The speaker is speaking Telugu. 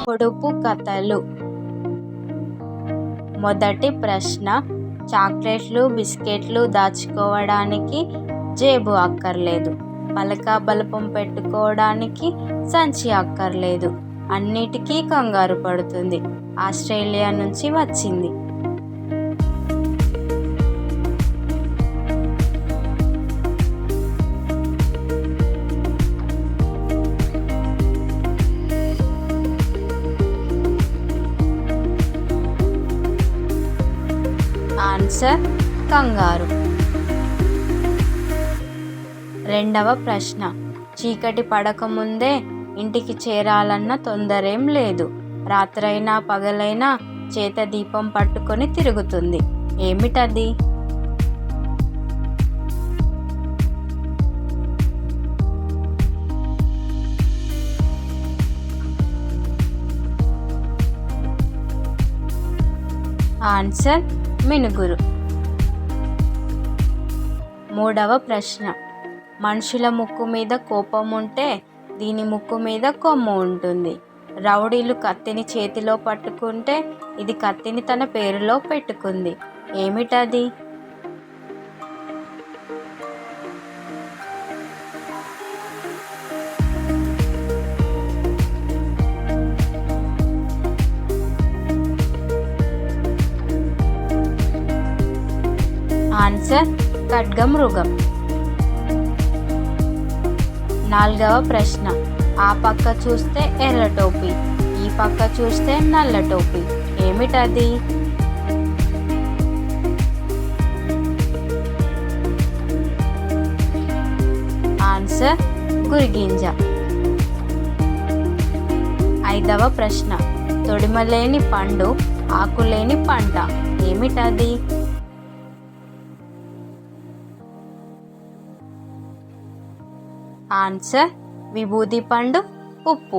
పొడుపు కథలు. మొదటి ప్రశ్న, చాక్లెట్లు బిస్కెట్లు దాచుకోవడానికి జేబు అక్కర్లేదు, పలక బలపం పెట్టుకోవడానికి సంచి అక్కర్లేదు, అన్నిటికీ కంగారు పడుతుంది, ఆస్ట్రేలియా నుంచి వచ్చింది. ఆన్సర్ కంగారు. రెండవ ప్రశ్న, చీకటి పడకముందే ఇంటికి చేరాలన్న తొందరేం లేదు, రాత్రైనా పగలైనా చేత దీపం పట్టుకొని తిరుగుతుంది, ఏమిటది? ఆన్సర్ మినుగురు. మూడవ ప్రశ్న, మనుషుల ముక్కు మీద కోపం ఉంటే దీని ముక్కు మీద కొమ్ము ఉంటుంది, రౌడీలు కత్తిని చేతిలో పట్టుకుంటే ఇది కత్తిని తన పేరులో పెట్టుకుంది, ఏమిటది? ఆన్సర్ ఖడ్గమృగం. నాలుగవ ప్రశ్న, ఆ పక్క చూస్తే ఎర్ర టోపీ, ఈ పక్క చూస్తే నల్ల టోపీ, ఏమిటది? ఆన్సర్ గురిగింజ. ఐదవ ప్రశ్న, తొడిమలేని పండు ఆకులేని పంట, ఏమిటది? ఆన్సర్ విభూది పండు, ఉప్పు.